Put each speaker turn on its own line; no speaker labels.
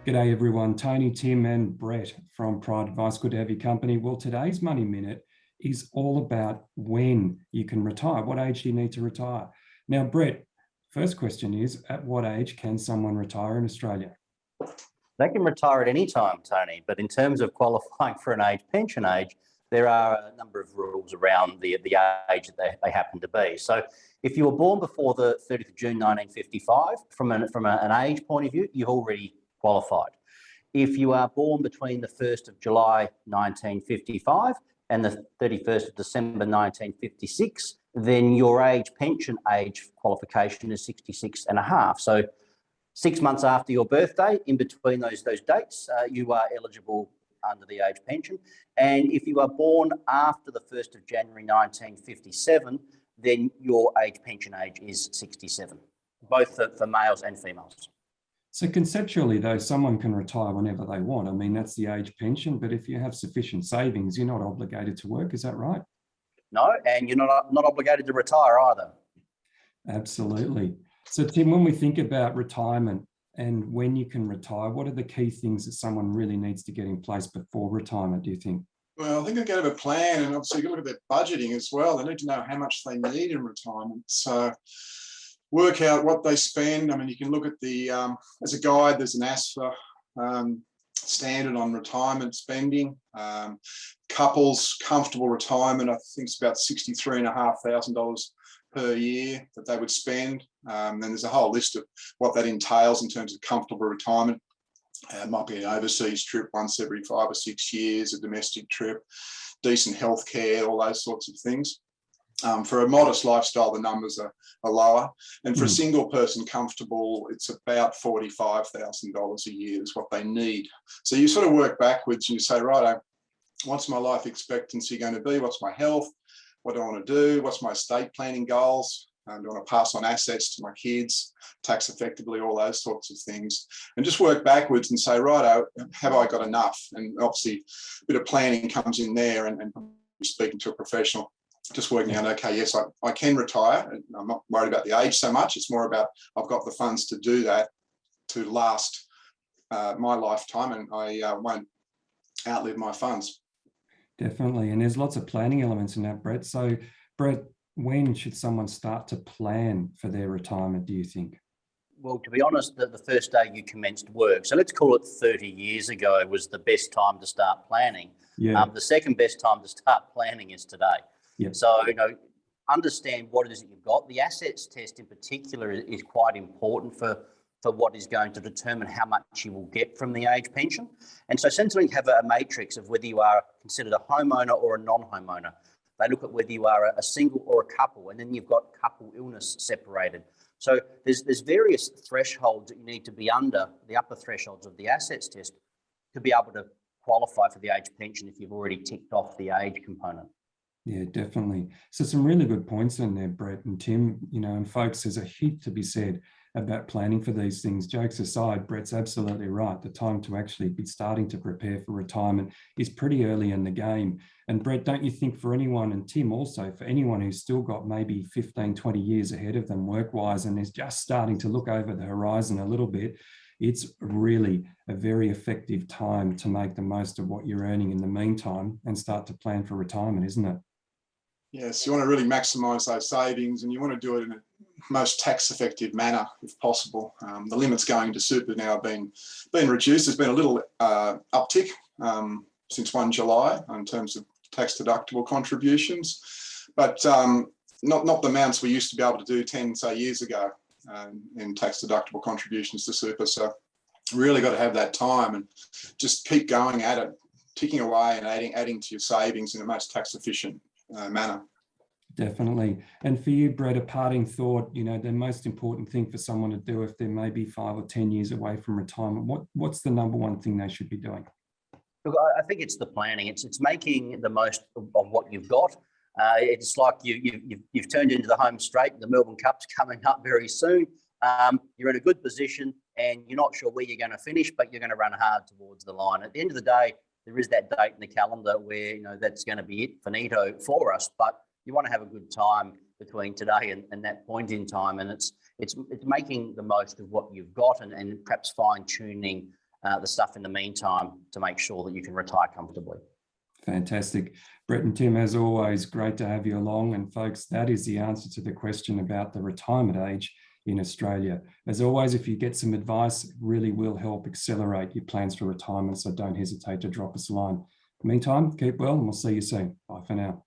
G'day everyone, Tony, Tim and Brett from Pride Advice. Good to have your company. Well, today's Money Minute is all about when you can retire. What age do you need to retire? Now, Brett, first question is, at what age can someone retire in Australia?
They can retire at any time, Tony, but in terms of qualifying for an age pension age, there are a number of rules around the age that they happen to be. So if you were born before the 30th of June 1955, from an age point of view, you've already qualified. If you are born between the 1st of July 1955 and the 31st of December 1956, then your pension age qualification is 66 and a half. So 6 months after your birthday, in between those dates, you are eligible under the age pension. And if you are born after the 1st of January 1957, then your age pension age is 67, both for males and females.
So conceptually, though, someone can retire whenever they want. I mean, that's the age pension, but if you have sufficient savings, you're not obligated to work. Is that right?
No, and you're not obligated to retire either.
Absolutely. So, Tim, when we think about retirement and when you can retire, what are the key things that someone really needs to get in place before retirement, do you think?
Well, I think they've got to have a plan, and obviously you look at their budgeting as well. They need to know how much they need in retirement. So work out what they spend. I mean, you can look at the, as a guide, there's an ASFA standard on retirement spending. Couples comfortable retirement, I think it's about $63,500 per year that they would spend. Then there's a whole list of what that entails in terms of comfortable retirement. It might be an overseas trip once every 5 or 6 years, a domestic trip, decent healthcare, all those sorts of things. For a modest lifestyle, the numbers are lower. And for a single person comfortable, it's about $45,000 a year is what they need. So you sort of work backwards and you say, right, what's my life expectancy going to be? What's my health? What do I want to do? What's my estate planning goals? Do I want to pass on assets to my kids, tax effectively, all those sorts of things? And just work backwards and say, right, have I got enough? And obviously a bit of planning comes in there, and speaking to a professional, just working out, okay, yes, I can retire. And I'm not worried about the age so much. It's more about I've got the funds to do that, to last my lifetime, and I won't outlive my funds.
Definitely. And there's lots of planning elements in that, Brett. So, Brett, when should someone start to plan for their retirement, do you think?
Well, to be honest, the first day you commenced work, so let's call it 30 years ago, was the best time to start planning.
Yeah.
The second best time to start planning is today.
Yeah.
So, understand what it is that you've got. The assets test in particular is quite important for what is going to determine how much you will get from the age pension. And so essentially you have a matrix of whether you are considered a homeowner or a non-homeowner. They look at whether you are a single or a couple, and then you've got couple illness separated. So there's various thresholds that you need to be under, the upper thresholds of the assets test, to be able to qualify for the age pension if you've already ticked off the age component.
Yeah, definitely. So some really good points in there, Brett and Tim, and folks, there's a heap to be said about planning for these things. Jokes aside, Brett's absolutely right. The time to actually be starting to prepare for retirement is pretty early in the game. And Brett, don't you think for anyone, and Tim also, for anyone who's still got maybe 15, 20 years ahead of them work-wise and is just starting to look over the horizon a little bit, it's really a very effective time to make the most of what you're earning in the meantime and start to plan for retirement, isn't it?
Yes, you want to really maximise those savings, and you want to do it in a most tax-effective manner if possible. The limits going to super now have been reduced. There's been a little uptick since 1 July in terms of tax-deductible contributions, but not the amounts we used to be able to do 10, say, years ago in tax-deductible contributions to super. So really got to have that time and just keep going at it, ticking away and adding to your savings in a most tax-efficient manner.
Definitely. And for you, Brett, a parting thought, the most important thing for someone to do if they're maybe 5 or 10 years away from retirement, what's the number one thing they should be doing?
Look, I think it's the planning. It's making the most of what you've got. It's like you've turned into the home straight. The Melbourne Cup's coming up very soon. You're in a good position and you're not sure where you're going to finish, but you're going to run hard towards the line. At the end of the day, there is that date in the calendar where that's going to be it, finito for us. But you want to have a good time between today and that point in time, and it's making the most of what you've got and perhaps fine tuning the stuff in the meantime to make sure that you can retire comfortably.
Fantastic. Brett and Tim, as always, great to have you along. And folks, that is the answer to the question about the retirement age in Australia. As always, if you get some advice, it really will help accelerate your plans for retirement. So don't hesitate to drop us a line. Meantime, keep well and we'll see you soon. Bye for now.